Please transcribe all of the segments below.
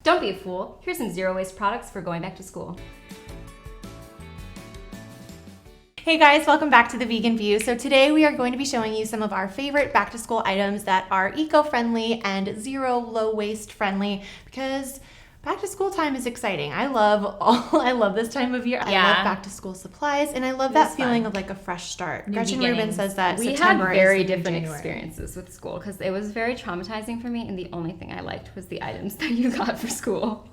Don't be a fool. Here's some zero waste products for going back to school. Hey guys, welcome back to The Vegan View. So today we are going to be showing you some of our favorite back to school items that are eco-friendly and zero low waste friendly, because back to school time is exciting. I love this time of year. Yeah. I love back to school supplies, and I love that feeling of like a fresh start. Gretchen Rubin says that We September had very is the new different January. experiences with school because it was very traumatizing for me, and the only thing I liked was the items that you got for school.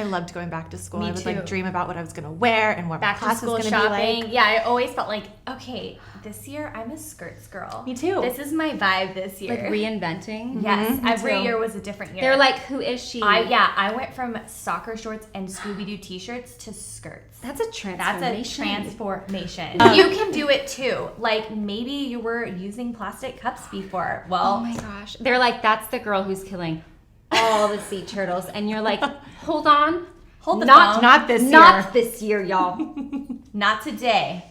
I loved going back to school. Me I would too. like dream about what I was going to wear and what Back my to class school was going to be shopping. like. Yeah, I always felt like, okay, this year I'm a skirts girl. Me too. This is my vibe this year. Like reinventing. Yes, Me every too. year was a different year. They're like, who is she? I went from soccer shorts and Scooby-Doo t-shirts to skirts. That's a That's transformation. a transformation. You can do it too. Like maybe you were using plastic cups before. Oh Well, my gosh. They're like, that's the girl who's killing all the sea turtles. And you're like, hold on. hold the Not- phone. Not this year. Not this year, y'all. Not today.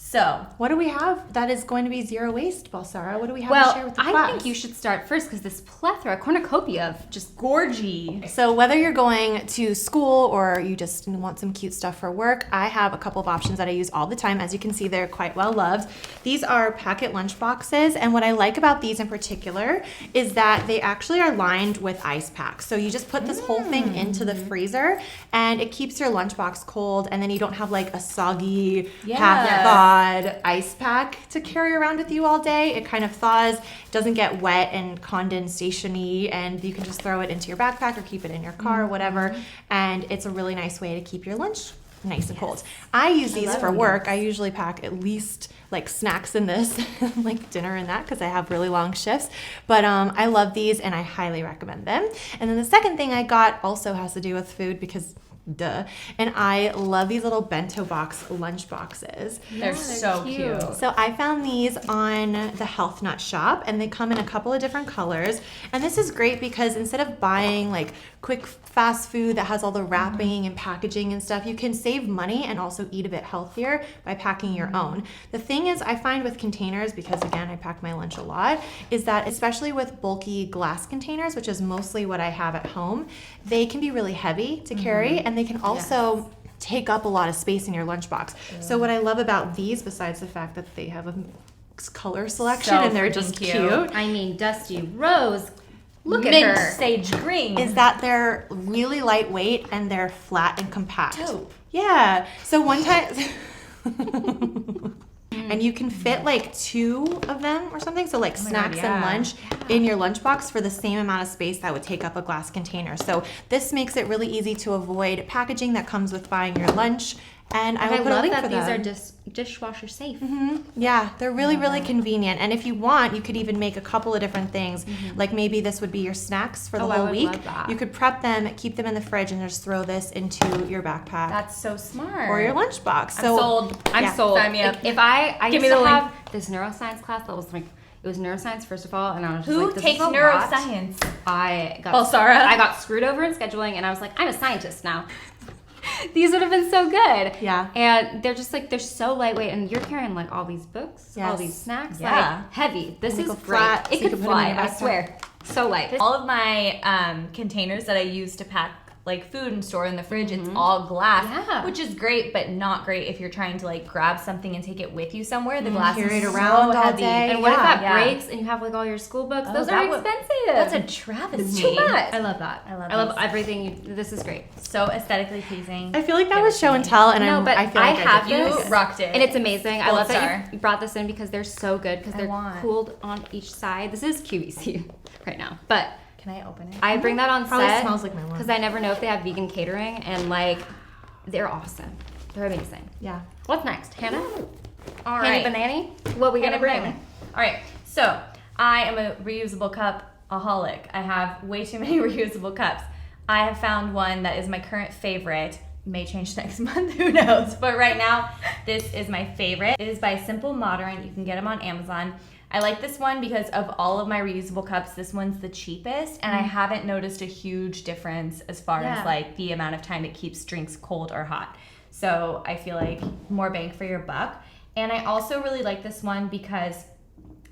So, What do we have that is going to be zero waste, Balsara? What do we have to share Well, with the I class? think you should start first because this plethora, cornucopia of just gorgy. So whether you're going to school or you just want some cute stuff for work, I have a couple of options that I use all the time. As you can see, they're quite well loved. These are packet lunch boxes, and what I like about these in particular is that they actually are lined with ice packs. So you just put this whole thing into the freezer, and it keeps your lunchbox cold, and then you don't have like a soggy, half-thawed ice pack to carry around with you all day. It kind of thaws, doesn't get wet and condensation-y, and you can just throw it into your backpack or keep it in your car or whatever. And it's a really nice way to keep your lunch nice and cold. I use these for work. I usually pack at least like snacks in this, like dinner in that, because I have really long shifts. But I love these and I highly recommend them. And then the second thing I got also has to do with food, because duh. And I love these little bento box lunch boxes. They're so cute. So I found these on the Health Nut shop, and they come in a couple of different colors. And this is great because instead of buying like quick fast food that has all the wrapping and packaging and stuff, you can save money and also eat a bit healthier by packing your own. The thing is, I find with containers, because again I pack my lunch a lot, is that especially with bulky glass containers, which is mostly what I have at home, they can be really heavy to carry, and they can also take up a lot of space in your lunchbox. So what I love about these, besides the fact that they have a color selection So and they're freaking just cute. cute, I mean, Dusty Rose. Look at Mint her. sage green. is that they're really lightweight and they're flat and compact. Dope. Yeah. So one time, and you can fit like 2 of them or something. So like snacks and yeah. lunch in your lunchbox for the same amount of space that would take up a glass container. So this makes it really easy to avoid packaging that comes with buying your lunch. And I And will I put a love link that for these them. are dishwasher safe. Yeah, they're really, really convenient. And if you want, you could even make a couple of different things. Like maybe this would be your snacks for the Oh, I whole would week. love that. You could prep them, keep them in the fridge, and just throw this into your backpack That's so smart. or your lunchbox. I'm So sold. I'm Yeah. sold. Sign me up. If I Give used me to the link. have this neuroscience class that was like, it was neuroscience first of all, and I was just Who like, this takes is a lot. neuroscience? I got Balsara? I got screwed over in scheduling, and I was like, I'm a scientist now. These would have been so good. Yeah. And they're just like, they're so lightweight, and you're carrying like all these books, all Yes. these snacks, Yeah. like heavy. This And they is go great. flat, so It you could can put 'em in fly, your I backpack. swear. So light. All of my containers that I use to pack like food and store in the fridge, Mm-hmm. it's all glass, Yeah. which is great, but not great if you're trying to like grab something and take it with you somewhere. The glass Carry is it around so all heavy. day. And what if Yeah. that breaks and you have like all your school books? Oh, Those that are would- expensive. That's a travesty. It's too much. I love that. I love I love these. everything. This is great. So aesthetically pleasing. I feel like that Give was it to show me. and tell, and No, but I feel I like have did You this. rocked it. And it's amazing. I Gold love that star. you brought this in because they're so good because I they're want. cooled on each side. This is QVC right now, but Can I open it? I bring that on Probably set smells like my one. because I never know if they have vegan catering, and like they're awesome. They're amazing. Yeah. What's next, Hannah? All Hannah right. Banani? What we gonna bring? All right. So I am a reusable cup-aholic. I have way too many reusable cups. I have found one that is my current favorite. May change next month, who knows? But right now, this is my favorite. It is by Simple Modern. You can get them on Amazon. I like this one because of all of my reusable cups, this one's the cheapest, and I haven't noticed a huge difference as far as like the amount of time it keeps drinks cold or hot. So I feel like more bang for your buck. And I also really like this one because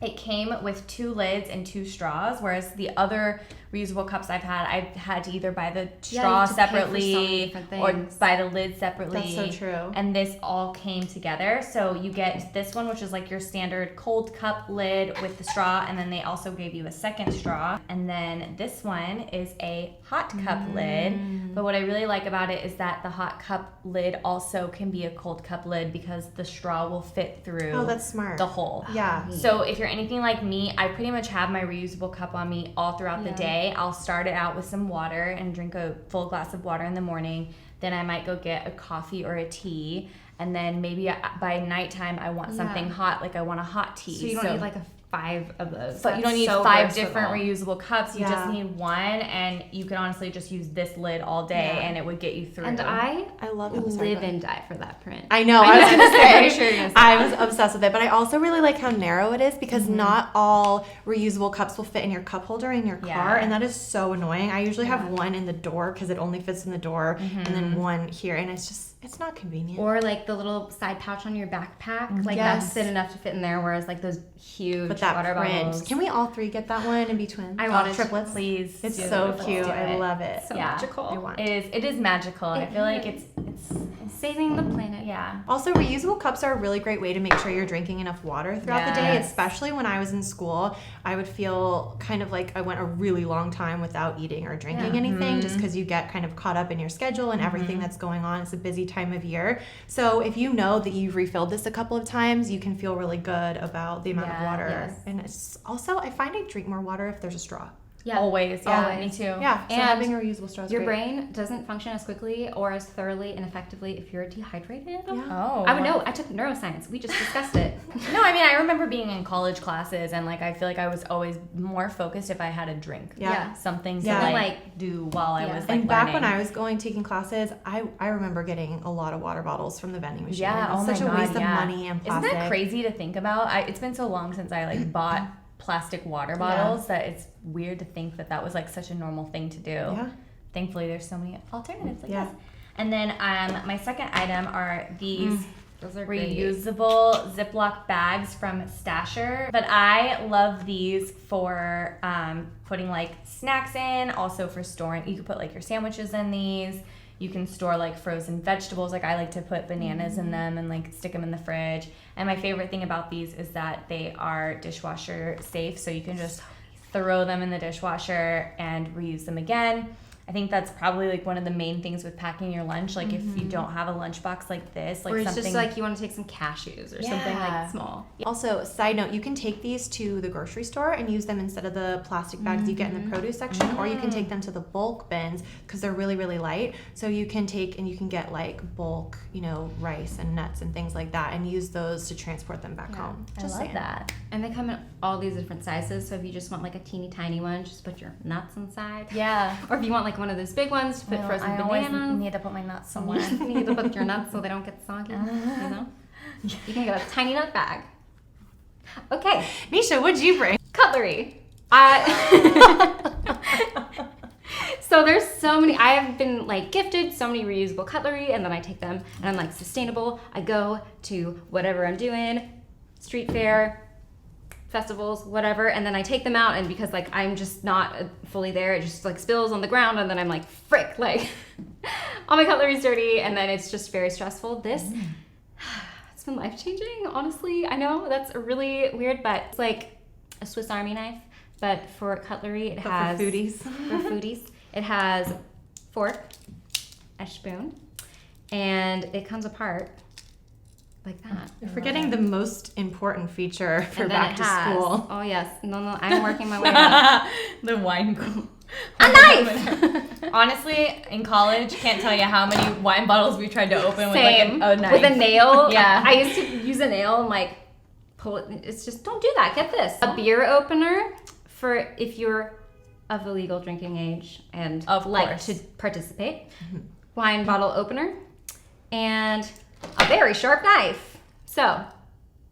it came with 2 lids and 2 straws, whereas the other reusable cups I've had to either buy the Yeah, you straw have to pay for so separately many different or things. buy the lid separately. That's so true. And this all came together. So you get this one, which is like your standard cold cup lid with the straw, and then they also gave you a second straw. And then this one is a hot cup lid. But what I really like about it is that the hot cup lid also can be a cold cup lid because the straw will fit through Oh, that's smart. the hole. Yeah. So if you're anything like me, I pretty much have my reusable cup on me all throughout the day. I'll start it out with some water and drink a full glass of water in the morning. Then I might go get a coffee or a tea. And then maybe by nighttime, I want something hot, like I want a hot tea. So you don't need like 5 of those. But you don't That's need so 5 versatile. different reusable cups. You Yeah. just need one, and you can honestly just use this lid all day, and it would get you through. And I love it. Sorry, live go ahead. and die for that print. I know. I was gonna say. I'm pretty sure you're gonna say I that. was obsessed with it, but I also really like how narrow it is because not all reusable cups will fit in your cup holder in your car, Yeah. and that is so annoying. I usually have one in the door because it only fits in the door, and then one here, and it's not convenient. Or like the little side pouch on your backpack, like Yes. that's thin enough to fit in there. Whereas like those huge But that water print. bottles, Can we all 3 get that one and be twins? I want it. triplets. Please. It's do so it. Let's cute. do I it. love it. so Yeah. magical. I want It is magical. I feel like it's Saving the planet. yeah. Also, reusable cups are a really great way to make sure you're drinking enough water throughout the day, Yes. especially when I was in school. I would feel kind of like I went a really long time without eating or drinking anything just because you get kind of caught up in your schedule and everything that's going on. It's a busy time of year. So if you know that you've refilled this a couple of times, you can feel really good about the amount of Yeah, water. yes. And it's also, I find I drink more water if there's a straw. Yeah. Always. Yeah. Always. Me too. Yeah, so And having a reusable straw is Your great. brain doesn't function as quickly or as thoroughly and effectively if you're dehydrated. Yeah. Oh. I would know. I took neuroscience. We just discussed it. No, I mean, I remember being in college classes, and like I feel like I was always more focused if I had a drink. Yeah. Something to Yeah. like do while I was like And back when learning. I was taking classes, I remember getting a lot of water bottles from the vending machine. Yeah, It's oh such my a God, waste of yeah. money and Isn't plastic. that crazy to think about? It's been so long since I like bought plastic water bottles that it's weird to think that was like such a normal thing to do. Yeah. Thankfully, there's so many alternatives like Yeah. this. And then my second item are these Those are great. reusable Ziploc bags from Stasher. But I love these for putting like snacks in, also for storing. You could put like your sandwiches in these. You can store like frozen vegetables. Like I like to put bananas in them and like stick them in the fridge. And my favorite thing about these is that they are dishwasher safe. So you can just throw them in the dishwasher and reuse them again. I think that's probably like one of the main things with packing your lunch. Like if you don't have a lunchbox like this, like or it's something just like you want to take some cashews or something Yeah. like small. Also, side note, you can take these to the grocery store and use them instead of the plastic bags you get in the produce section, or you can take them to the bulk bins because they're really, really light. So you can take and you can get like bulk, rice and nuts and things like that and use those to transport them back home. I Just love saying. that. And they come in all these different sizes. So if you just want like a teeny tiny one, just put your nuts inside. Yeah. Or if you want like one of those big ones to put frozen I always bananas. need to put my nuts somewhere. You need to put your nuts so they don't get soggy. You can get a tiny nut bag. Okay, Nisha, what'd you bring? cutlery. So there's so many. I have been like gifted so many reusable cutlery, and then I take them and I'm like sustainable. I go to whatever I'm doing, street fair, festivals, whatever, and then I take them out, and because like I'm just not fully there, it just like spills on the ground, and then I'm like frick, like all my cutlery's dirty, and then it's just very stressful. This it's been life-changing, honestly. I know that's really weird, but it's like a Swiss Army knife, but for cutlery it has for foodies. for foodies. It has fork, a spoon, and it comes apart like that. You're forgetting the most important feature for And then back it to has- school. Oh yes, no, I'm working my way up. The wine cooler. A knife. Honestly, in college, can't tell you how many wine bottles we tried to open Same. with like a knife. With a nail. Yeah. I used to use a nail and like pull it. It's just don't do that. Get this. A beer opener for if you're of the legal drinking age and Of like course. to participate. Wine bottle opener and a very sharp knife. So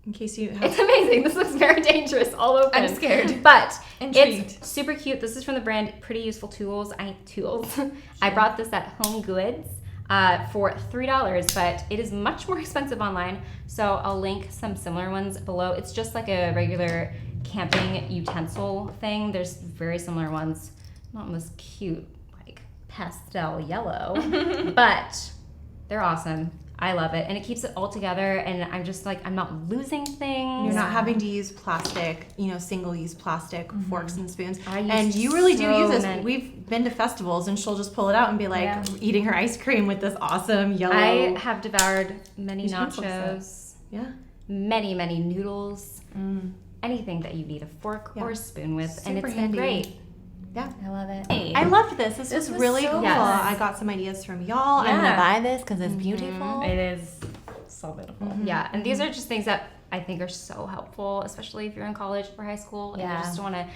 In case you have it's amazing. This looks very dangerous all open. I'm scared. But Intrigued. it's super cute. This is from the brand Pretty Useful Tools. I brought this at Home Goods for $3, but it is much more expensive online. So I'll link some similar ones below. It's just like a regular camping utensil thing. There's very similar ones not in this cute, like, pastel yellow, but they're awesome. I love it. And it keeps it all together, and I'm just like, I'm not losing things. You're not having to use plastic, single-use plastic forks and spoons. I use And you really do so use this. many. We've been to festivals, and she'll just pull it out and be like eating her ice cream with this awesome yellow. I have devoured many These pencil nachos, Yeah. many noodles, anything that you need a fork Yeah. or a spoon with, and Super it's handy. been great. Yeah. I love it. I loved this. This This was was really so cool. Yes. I got some ideas from y'all. I'm gonna Yeah. buy this because it's beautiful. It is so beautiful. Yeah, and these are just things that I think are so helpful, especially if you're in college or high school and you Yeah. just want to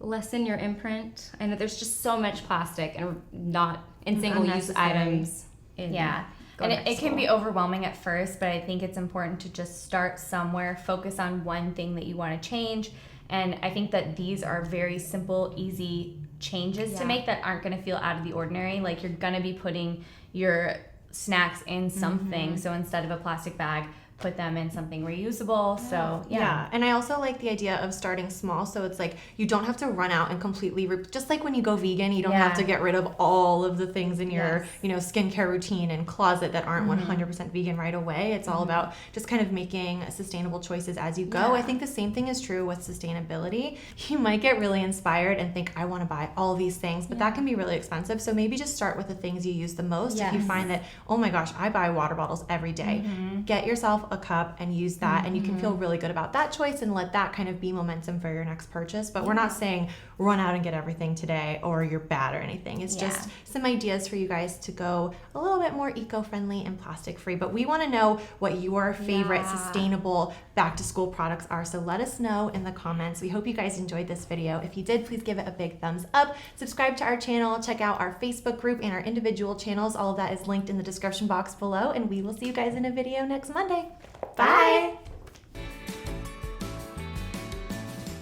lessen your imprint. And there's just so much plastic and not in single-use Unnecessary. items. Yeah. And it can be overwhelming at first, but I think it's important to just start somewhere, focus on one thing that you want to change. And I think that these are very simple, easy changes to make that aren't going to feel out of the ordinary. Like you're going to be putting your snacks in something. So instead of a plastic bag, put them in something reusable. So Yeah, and I also like the idea of starting small. So it's like you don't have to run out and completely, just like when you go vegan, you don't have to get rid of all of the things in your, skincare routine and closet that aren't 100% vegan right away. It's all about just kind of making sustainable choices as you go. I think the same thing is true with sustainability. You might get really inspired and think, I want to buy all these things, but that can be really expensive. So maybe just start with the things you use the most. If you find that, oh my gosh, I buy water bottles every day, get yourself a cup and use that, and you can feel really good about that choice and let that kind of be momentum for your next purchase. But we're not saying run out and get everything today or you're bad or anything. It's just some ideas for you guys to go a little bit more eco-friendly and plastic-free. But we want to know what your favorite sustainable back-to-school products are, so let us know in the comments. We hope you guys enjoyed this video. If you did, please give it a big thumbs up. Subscribe to our channel. Check out our Facebook group and our individual channels. All of that is linked in the description box below, and we will see you guys in a video next Monday. Bye!